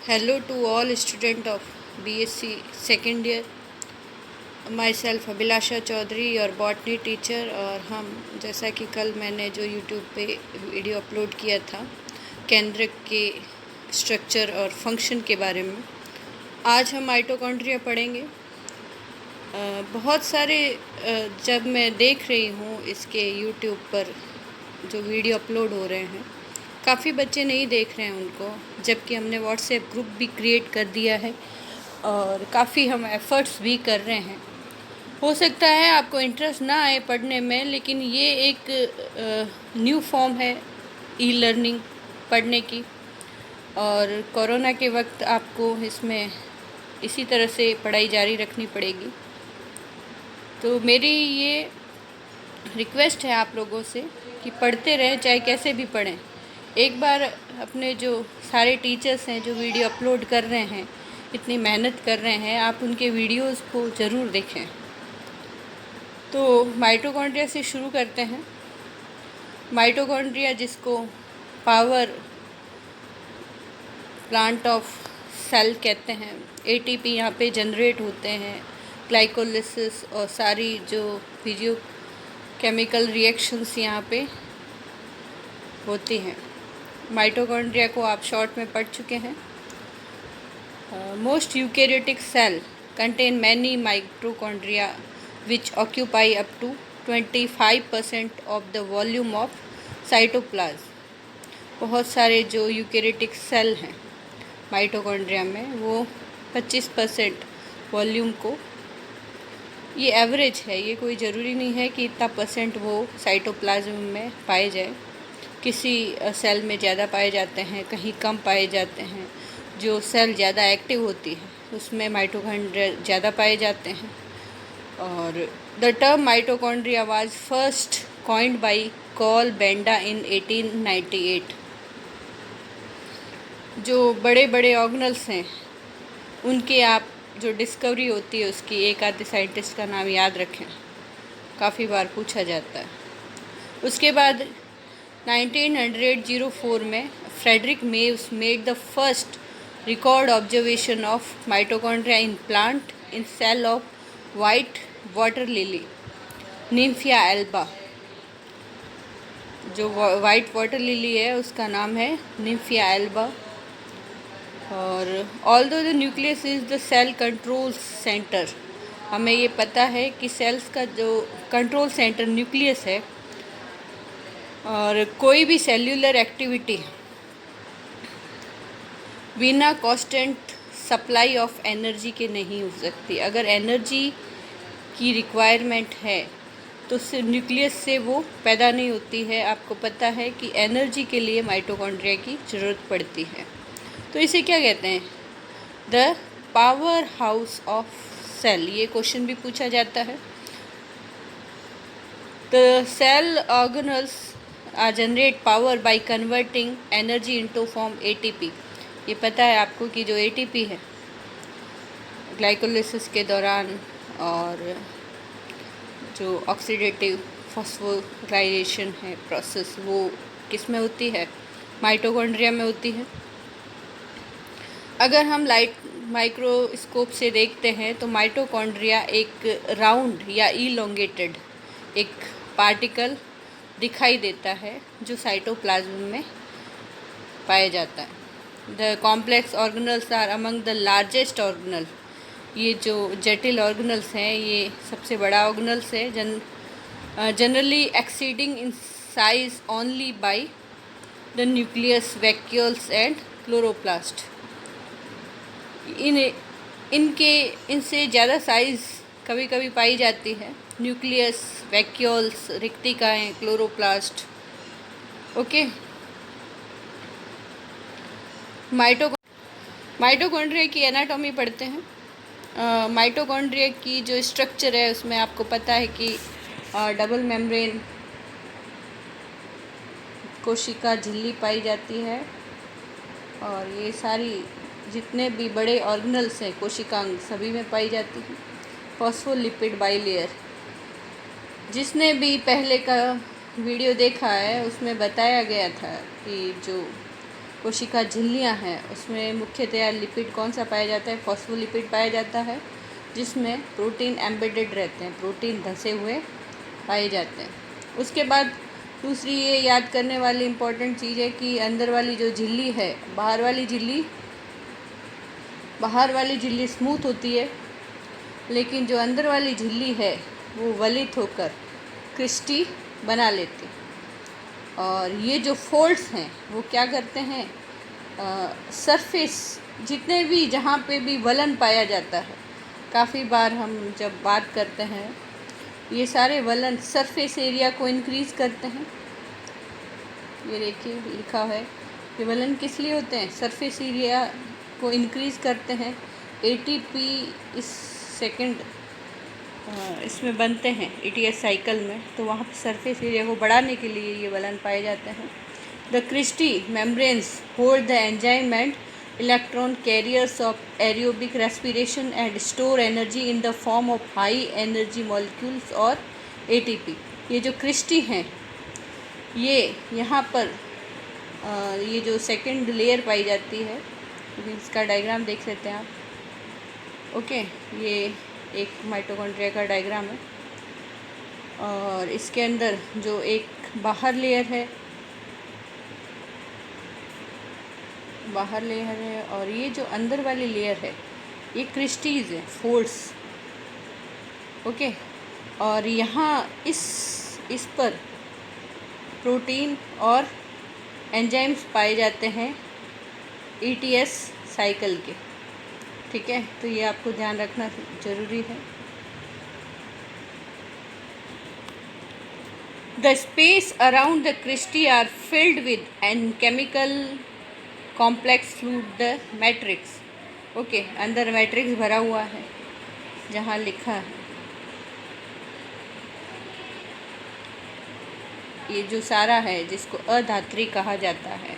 Hello to all students of BSc second year. Myself अभिलाषा चौधरी और botany teacher. और हम जैसा कि कल मैंने जो यूट्यूब पे वीडियो अपलोड किया था केंद्रक के स्ट्रक्चर और फंक्शन के बारे में, आज हम माइटोकॉन्ड्रिया पढ़ेंगे। बहुत सारे जब मैं देख रही हूँ इसके यूट्यूब पर जो वीडियो अपलोड हो रहे हैं, काफ़ी बच्चे नहीं देख रहे हैं उनको, जबकि हमने व्हाट्सएप ग्रुप भी क्रिएट कर दिया है और काफ़ी हम एफ़र्ट्स भी कर रहे हैं। हो सकता है आपको इंटरेस्ट ना आए पढ़ने में, लेकिन ये एक न्यू फॉर्म है ई लर्निंग पढ़ने की, और कोरोना के वक्त आपको इसमें इसी तरह से पढ़ाई जारी रखनी पड़ेगी। तो मेरी ये रिक्वेस्ट है आप लोगों से कि पढ़ते रहें, चाहे कैसे भी पढ़ें। एक बार अपने जो सारे टीचर्स हैं जो वीडियो अपलोड कर रहे हैं, इतनी मेहनत कर रहे हैं, आप उनके वीडियोस को ज़रूर देखें। तो माइटोकॉन्ड्रिया से शुरू करते हैं। माइटोकॉन्ड्रिया, जिसको पावर प्लांट ऑफ सेल कहते हैं, एटीपी यहाँ पे जनरेट होते हैं, ग्लाइकोलिसिस और सारी जो फिजियो केमिकल रिएक्शंस यहाँ पे होती हैं। माइटोकॉन्ड्रिया को आप शॉर्ट में पढ़ चुके हैं। Most eukaryotic cell contain many mitochondria which occupy up to 25% of the volume of cytoplasm. बहुत सारे जो यूकेरियोटिक सेल हैं माइटोकॉन्ड्रिया में, वो 25% वॉल्यूम को, ये एवरेज है, ये कोई ज़रूरी नहीं है कि इतना परसेंट वो साइटोप्लाज्म में पाए जाए। किसी सेल में ज़्यादा पाए जाते हैं, कहीं कम पाए जाते हैं। जो सेल ज़्यादा एक्टिव होती है उसमें माइटोकॉन्ड्रिया ज़्यादा पाए जाते हैं। और the term mitochondria was first coined by Carl Benda in 1898। जो बड़े बड़े ऑर्गेनल्स हैं उनके आप जो डिस्कवरी होती है उसकी एक आधे साइंटिस्ट का नाम याद रखें, काफ़ी बार पूछा जाता है। उसके बाद 1904 में Friedrich Meves made the first record observation of mitochondria in plant in cell of white water lily Nymphaea alba. जो वाइट वाटर लिली है उसका नाम है निम्फिया एल्बा। और although the nucleus is the cell control centre, हमें ये पता है कि सेल्स का जो कंट्रोल सेंटर न्यूक्लियस है, और कोई भी सेल्यूलर एक्टिविटी बिना कांस्टेंट सप्लाई ऑफ एनर्जी के नहीं हो सकती। अगर एनर्जी की रिक्वायरमेंट है तो न्यूक्लियस से वो पैदा नहीं होती है। आपको पता है कि एनर्जी के लिए माइटोकॉन्ड्रिया की ज़रूरत पड़ती है। तो इसे क्या कहते हैं? The power house of cell. ये क्वेश्चन भी पूछा जाता है। The cell organelles are generate power by converting energy into form ATP. ये पता है आपको कि जो एटीपी है ग्लाइकोलिसिस के दौरान, और जो ऑक्सीडेटिव फॉस्फोराइलेशन है प्रोसेस, वो किस में होती है? माइटोकॉन्ड्रिया में होती है। अगर हम लाइट माइक्रोस्कोप से देखते हैं तो माइटोकॉन्ड्रिया एक राउंड या इलोंगेटेड एक पार्टिकल दिखाई देता है जो साइटोप्लाज्म में पाया जाता है। The complex organelles are among the largest organelle. ये जो जटिल ऑर्गेनल्स हैं ये सबसे बड़ा ऑर्गेनल्स है, generally exceeding in size only by the nucleus, vacuoles and chloroplast. इनसे ज़्यादा साइज़ कभी कभी पाई जाती है न्यूक्लियस, वैक्यूल्स, रिक्तिकाएँ, क्लोरोप्लास्ट। ओके, माइटोकॉन्ड्रिया की एनाटॉमी पढ़ते हैं। माइटोकॉन्ड्रिया की जो स्ट्रक्चर है उसमें आपको पता है कि डबल मेम्ब्रेन कोशिका झिल्ली पाई जाती है, और ये सारी जितने भी बड़े ऑर्गेनल्स हैं कोशिकांग सभी में पाई जाती है। फॉस्फोलिपिड बाइलेयर, जिसने भी पहले का वीडियो देखा है उसमें बताया गया था कि जो कोशिका झिल्लियाँ हैं उसमें मुख्यतया लिपिड कौन सा पाया जाता है? फॉस्फोलिपिड पाया जाता है, जिसमें प्रोटीन एम्बेडेड रहते हैं, प्रोटीन धंसे हुए पाए जाते हैं। उसके बाद दूसरी ये याद करने वाली इम्पॉर्टेंट चीज़ है कि अंदर वाली जो झिल्ली है, बाहर वाली झिल्ली स्मूथ होती है, लेकिन जो अंदर वाली झिल्ली है वो वलित होकर क्रिस्टी बना लेती है। और ये जो फोल्ड्स हैं वो क्या करते हैं, सरफेस जितने भी जहाँ पे भी वलन पाया जाता है, काफ़ी बार हम जब बात करते हैं ये सारे वलन सरफेस एरिया को इंक्रीज़ करते हैं। ये देखिए लिखा है, ये वलन किस लिए होते हैं? सरफेस एरिया को इंक्रीज़ करते हैं। एटीपी इस सेकंड इसमें बनते हैं ETS साइकिल में, तो वहाँ पर सरफेस एरिया को बढ़ाने के लिए ये वलन पाए जाते हैं। The cristae membranes hold the enzyme and electron carriers of aerobic respiration and store energy in the form of high energy molecules और ATP। ये जो क्रिस्टी हैं ये यहाँ पर ये जो सेकंड लेयर पाई जाती है, इसका डायग्राम देख लेते हैं आप। ओके, ये एक माइटोकॉन्ड्रिया का डायग्राम है और इसके अंदर जो एक बाहर लेयर है और ये जो अंदर वाली लेयर है ये क्रिस्टीज है, फोल्ड्स। ओके, और यहाँ इस पर प्रोटीन और एंजाइम्स पाए जाते हैं ETS साइकिल के। ठीक है, तो ये आपको ध्यान रखना ज़रूरी है। The space around the cristae are filled with an chemical complex fluid the matrix. Okay, अंदर मैट्रिक्स भरा हुआ है जहाँ लिखा है ये जो सारा है जिसको अधात्री कहा जाता है,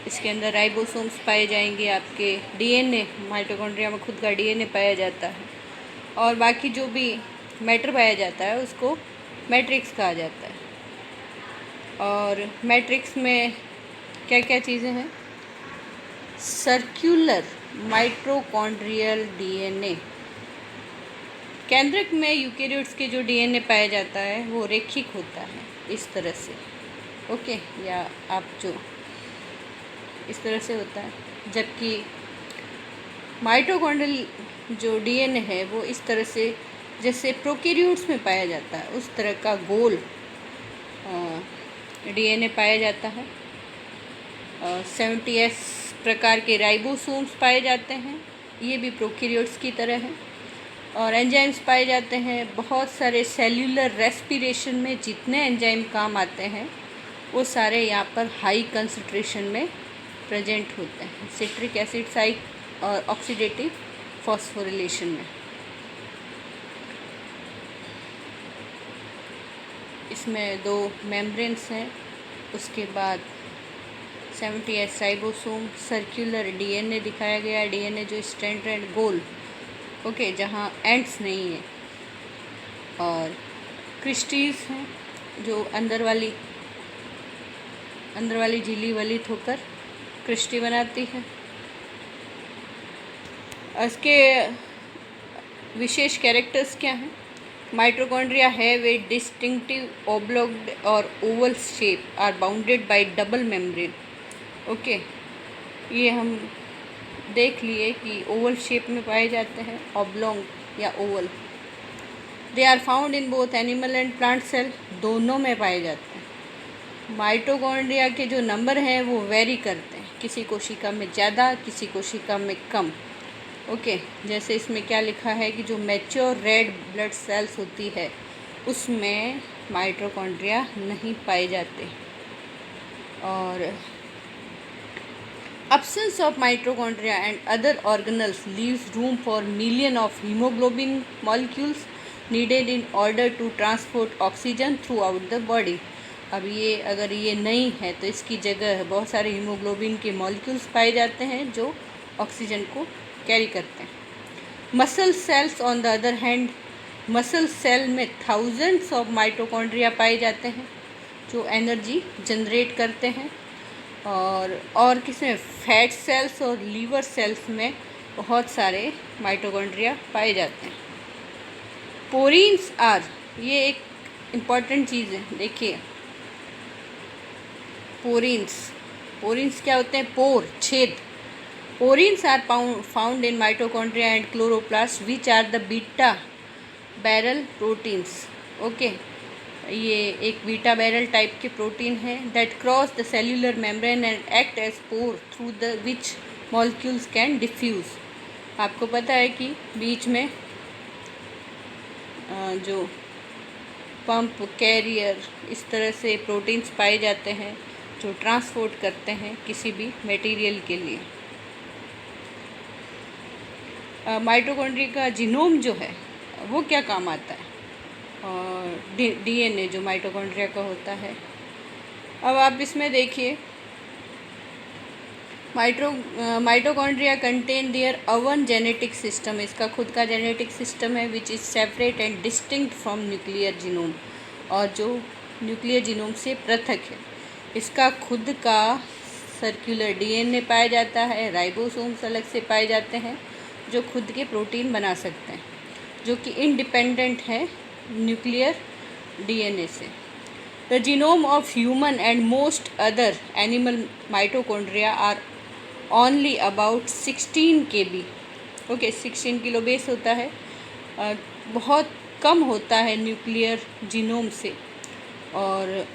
इसके अंदर राइबोसोम्स पाए जाएंगे, आपके DNA, माइटोकॉन्ड्रिया में खुद का DNA पाया जाता है, और बाकी जो भी मैटर पाया जाता है उसको मैट्रिक्स कहा जाता है। और मैट्रिक्स में क्या क्या चीज़ें हैं? Circular mitochondrial DNA। केंद्रक में यूकेरियोट्स के जो DNA पाया जाता है वो रेखिक होता है इस तरह से। ओके, या आप जो इस तरह से होता है, जबकि माइटोकॉन्ड्रियल जो DNA है वो इस तरह से जैसे प्रोकैरियोट्स में पाया जाता है उस तरह का गोल DNA पाया जाता है। 70S प्रकार के राइबोसोम्स पाए जाते हैं, ये भी प्रोकैरियोट्स की तरह हैं। और एंजाइम्स पाए जाते हैं बहुत सारे। सेल्यूलर रेस्पिरेशन में जितने एंजाइम काम आते हैं वो सारे यहाँ पर हाई कंसंट्रेशन में प्रेजेंट होते हैं, सिट्रिक एसिड साइट और ऑक्सीडेटिव फॉस्फोरिलेशन में। इसमें 2 मेम्ब्रेन्स हैं, उसके बाद 70S राइबोसोम, सर्कुलर DNA दिखाया गया है, DNA जो स्टैंडर्ड गोल, ओके, जहाँ एंड्स नहीं है, और क्रिस्टीज हैं जो अंदर वाली झिल्ली वलित होकर क्रिस्टी बनाती है। इसके विशेष कैरेक्टर्स क्या हैं? Mitochondria have a distinctive oblong और oval shape, are bounded by double membrane. Okay, ये हम देख लिए कि ओवल शेप में पाए जाते हैं, ऑब्लॉन्ग या oval. They are found in both animal and plant cell, दोनों में पाए जाते हैं। माइटोकॉन्ड्रिया के जो नंबर हैं वो वेरी करते हैं, किसी कोशिका में ज़्यादा, किसी कोशिका में कम। ओके, जैसे इसमें क्या लिखा है कि जो मैच्योर रेड ब्लड सेल्स होती है उसमें माइटोकॉन्ड्रिया नहीं पाए जाते। और absence of mitochondria and other organelles leaves room for million of hemoglobin molecules needed in order to transport oxygen throughout the body। अब ये अगर ये नहीं है तो इसकी जगह बहुत सारे हीमोग्लोबिन के मॉलिक्यूल्स पाए जाते हैं जो ऑक्सीजन को कैरी करते हैं। Muscle cells on the other hand, muscle cell में थाउजेंड्स ऑफ माइटोकॉन्ड्रिया पाए जाते हैं जो एनर्जी जनरेट करते हैं। और किसमें, फैट सेल्स और लीवर सेल्स में बहुत सारे माइटोकॉन्ड्रिया पाए जाते हैं। पोरीन्स आर, ये एक इम्पॉर्टेंट चीज़ है, देखिए पोरीन्स क्या होते हैं, पोर, छेद। Porins are found in mitochondria and chloroplast which are the beta barrel proteins. Okay, ये एक बीटा बैरल टाइप के प्रोटीन है that cross the cellular membrane and act as pore through the which molecules can diffuse. आपको पता है कि बीच में जो पंप, कैरियर, इस तरह से प्रोटीन्स पाए जाते हैं जो ट्रांसपोर्ट करते हैं किसी भी मटेरियल के लिए। माइटोकॉन्ड्रिया का जीनोम जो है वो क्या काम आता है, और डीएनए जो माइटोकॉन्ड्रिया का होता है। अब आप इसमें देखिए, mitochondria contain their own genetic system, इसका खुद का जेनेटिक सिस्टम है which is separate and distinct from nuclear genome, और जो न्यूक्लियर जीनोम से पृथक है। इसका खुद का सर्कुलर डीएनए पाया जाता है, राइबोसोम्स अलग से पाए जाते हैं जो खुद के प्रोटीन बना सकते हैं, जो कि इंडिपेंडेंट है न्यूक्लियर डीएनए से। The genome of human and most other animal mitochondria are only about 16 kb। Okay, 16 kilo base होता है, बहुत कम होता है न्यूक्लियर जीनोम से। और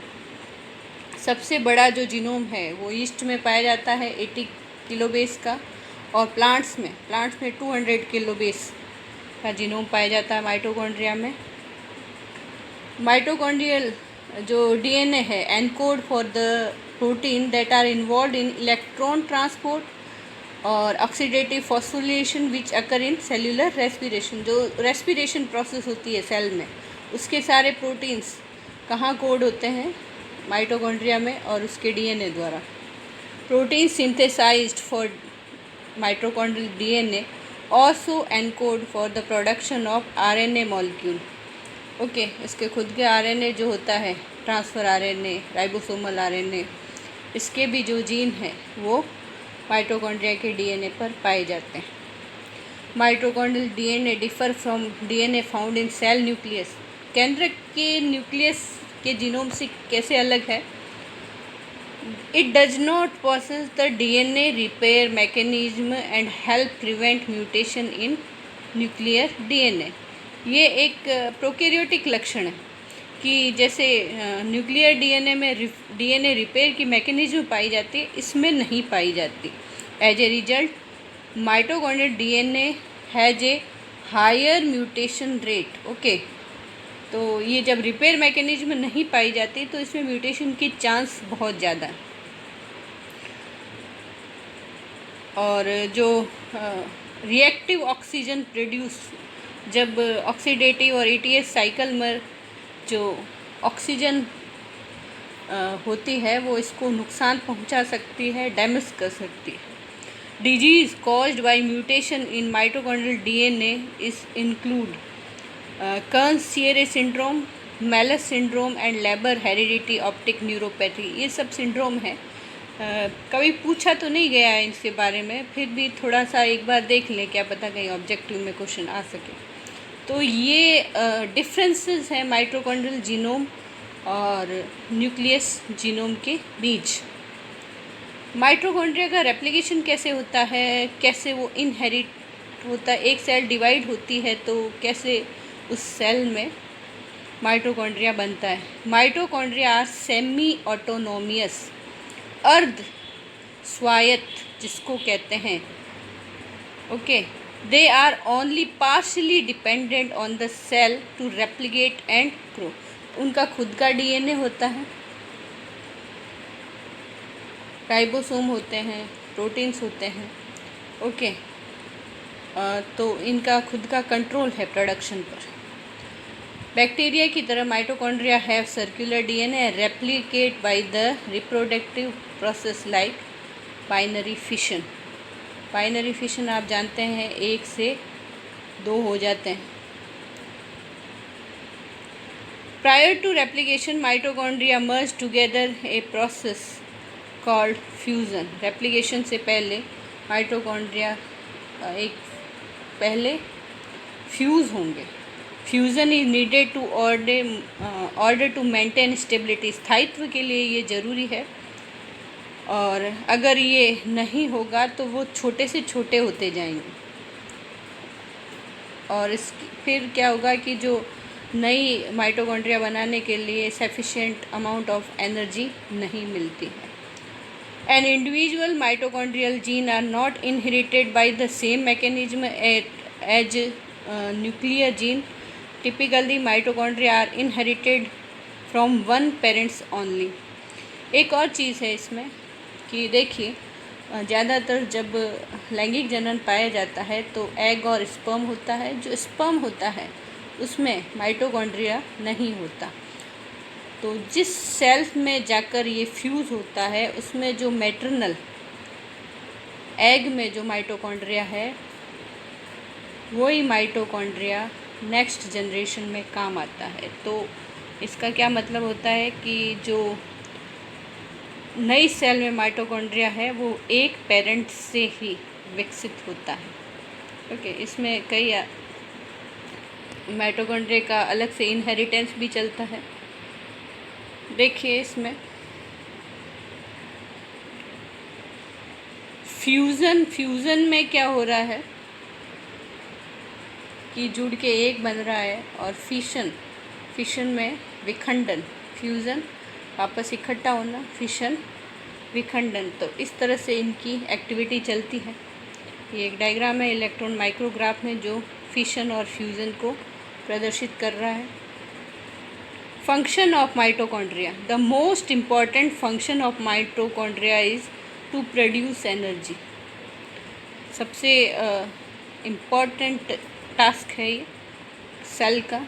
सबसे बड़ा जो जीनोम है वो ईस्ट में पाया जाता है 80 किलो बेस का, और प्लांट्स में 200 किलो बेस का जीनोम पाया जाता है माइटोकॉन्ड्रिया में। माइटोकॉन्ड्रियल जो डीएनए है encode for the protein that are involve in electron transport और oxidative phosphorylation which occur in cellular respiration. जो रेस्पिरेशन प्रोसेस होती है सेल में, उसके सारे प्रोटीन्स कहाँ कोड होते हैं, माइटोकॉन्ड्रिया में, और उसके डीएनए द्वारा। Protein synthesized for mitochondrial DNA also encode for the production of RNA molecule। Okay, इसके खुद के आरएनए जो होता है, ट्रांसफ़र आरएनए, राइबोसोमल आरएनए, इसके भी जो जीन है वो माइटोकॉन्ड्रिया के डीएनए पर पाए जाते हैं। Mitochondrial DNA differ from DNA found in cell nucleus. केंद्र के न्यूक्लियस के जीनोम से कैसे अलग है? It does not possess the DNA repair mechanism and help prevent mutation in nuclear DNA। ये एक प्रोकैरियोटिक लक्षण है कि जैसे न्यूक्लियर डीएनए में डीएनए रिपेयर की मैकेनिज्म पाई जाती है, इसमें नहीं पाई जाती। As a result mitochondrial DNA has a higher mutation rate. Okay, तो ये जब रिपेयर मैकेनिज्म नहीं पाई जाती तो इसमें म्यूटेशन की चांस बहुत ज़्यादा है। और जो रिएक्टिव ऑक्सीजन प्रोड्यूस, जब ऑक्सीडेटिव और एटीएस साइकिल में जो ऑक्सीजन होती है वो इसको नुकसान पहुंचा सकती है, डैमेज कर सकती है। Disease caused by mutation in mitochondrial DNA is include Kearns Sayre syndrome, MELAS syndrome and Leber hereditary optic neuropathy. ये सब सिंड्रोम है, कभी पूछा तो नहीं गया है इसके बारे में, फिर भी थोड़ा सा एक बार देख लें, क्या पता कहीं ऑब्जेक्टिव में क्वेश्चन आ सके। तो ये डिफरेंसेस हैं माइटोकॉन्ड्रियल जीनोम और न्यूक्लियस जीनोम के बीच। माइटोकॉन्ड्रिया का रेप्लिकेशन कैसे होता है, कैसे वो इनहेरिट होता है, एक सेल डिवाइड होती है तो कैसे उस सेल में माइटोकॉन्ड्रिया बनता है। माइटोकॉन्ड्रिया आर सेमी ऑटोनोमियस, अर्ध स्वायत्त जिसको कहते हैं। Okay, they are only partially dependent on the cell to replicate and grow. उनका खुद का डीएनए होता है, राइबोसोम होते हैं, प्रोटीन्स होते हैं। ओके, तो इनका खुद का कंट्रोल है प्रोडक्शन पर। बैक्टीरिया की तरह mitochondria have circular DNA replicate by the reproductive process like binary fission. Binary fission आप जानते हैं, 1 से 2 हो जाते हैं। Prior to replication mitochondria merge together, a process called fusion. Replication से पहले माइटोकॉन्ड्रिया एक पहले फ्यूज़ होंगे। Fusion is needed to order to maintain stability. स्थायित्व के लिए ये ज़रूरी है, और अगर ये नहीं होगा तो वो छोटे से छोटे होते जाएंगे, और फिर क्या होगा कि जो नई माइटोकॉन्ड्रिया बनाने के लिए सफिशिएंट अमाउंट ऑफ एनर्जी नहीं मिलती है। An individual mitochondrial gene are not inherited by the same mechanism as nuclear gene. Typically, mitochondria are inherited from one parents only. एक और चीज़ है इसमें कि देखिए, ज़्यादातर जब लैंगिक जनन पाया जाता है तो एग और स्पर्म होता है। जो स्पर्म होता है उसमें माइटोकॉन्ड्रिया नहीं होता। तो जिस सेल्फ में जाकर ये फ्यूज़ होता है उसमें जो मैटरनल एग में जो माइटोकॉन्ड्रिया है वही माइटोकॉन्ड्रिया नेक्स्ट जनरेशन में काम आता है। तो इसका क्या मतलब होता है कि जो नई सेल में माइटोकॉन्ड्रिया है वो एक पेरेंट से ही विकसित होता है। ओके, इसमें कई माइटोकॉन्ड्रिया का अलग से इनहेरिटेंस भी चलता है। देखिए, इसमें फ्यूज़न में क्या हो रहा है कि जुड़ के एक बन रहा है, और फिशन में विखंडन। फ्यूज़न वापस इकट्ठा होना, फिशन विखंडन। तो इस तरह से इनकी एक्टिविटी चलती है। ये एक डायग्राम है इलेक्ट्रॉन माइक्रोग्राफ में जो फिशन और फ्यूज़न को प्रदर्शित कर रहा है। Function of mitochondria. The most important function of mitochondria is to produce energy. सबसे इम्पॉर्टेंट टास्क है ये सेल का।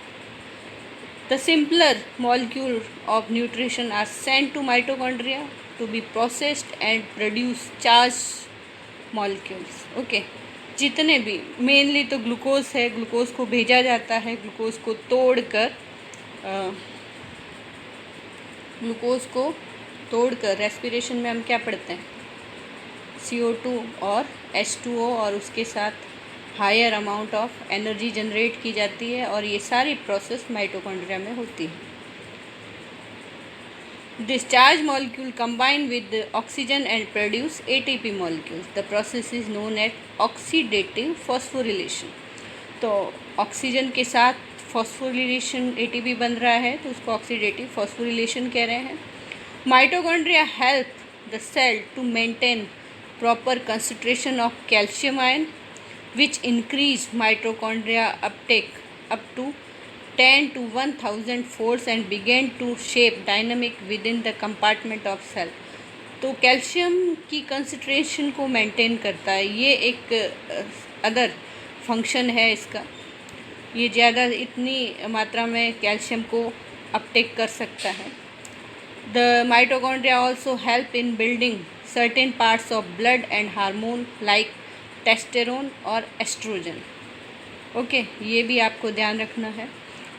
The simpler molecule of nutrition are sent to mitochondria to be processed and produce charged molecules. Okay, जितने भी mainly तो glucose है, glucose को भेजा जाता है। ग्लूकोज को तोड़कर रेस्पिरेशन में हम क्या पढ़ते हैं, CO2 और H2O, और उसके साथ higher amount of energy generate की जाती है, और ये सारी प्रोसेस माइटोकॉन्ड्रिया में होती है। Discharge molecule combine with oxygen and produce ATP molecules. The process is known as oxidative phosphorylation. तो ऑक्सीजन के साथ फॉस्फोरिलेशन ATP बन रहा है, तो उसको ऑक्सीडेटिव फॉस्फोरिलेशन कह रहे हैं। Mitochondria help the cell to maintain proper concentration of calcium ion which increase mitochondria uptake up to 10 to 1000 folds and begin to shape dynamic within the compartment of cell. तो calcium की concentration को maintain करता है। ये एक other function है इसका। ये ज़्यादा इतनी मात्रा में कैल्शियम को अपटेक कर सकता है। The mitochondria also help in building certain parts of blood and hormone like testosterone और एस्ट्रोजन। ओके, ये भी आपको ध्यान रखना है।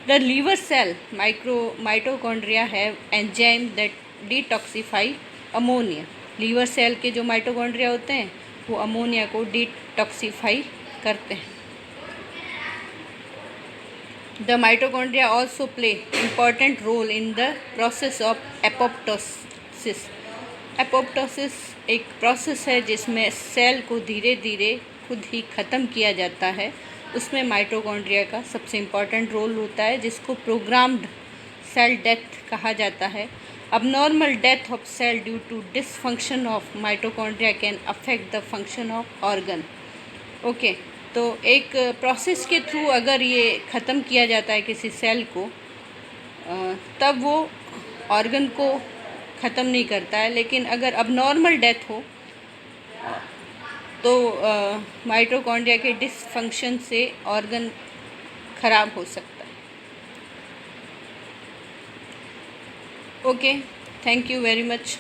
The liver cell mitochondria have enzyme that detoxify ammonia. Liver cell के जो माइटोकॉन्ड्रिया होते हैं वो अमोनिया को डिटॉक्सिफाई करते हैं। The mitochondria also play important role in the process of apoptosis. Apoptosis एक प्रोसेस है जिसमें सेल को धीरे धीरे खुद ही ख़त्म किया जाता है। उसमें माइटोकॉन्ड्रिया का सबसे इम्पॉर्टेंट रोल होता है, जिसको प्रोग्राम्ड सेल डेथ कहा जाता है। abnormal death of cell due to dysfunction of mitochondria can affect the function of organ. Okay, तो एक प्रोसेस के थ्रू अगर ये ख़त्म किया जाता है किसी सेल को, तब वो ऑर्गन को ख़त्म नहीं करता है। लेकिन अगर abnormal डेथ हो तो माइटोकॉन्ड्रिया के डिसफंक्शन से ऑर्गन ख़राब हो सकता है। Okay, thank you very much.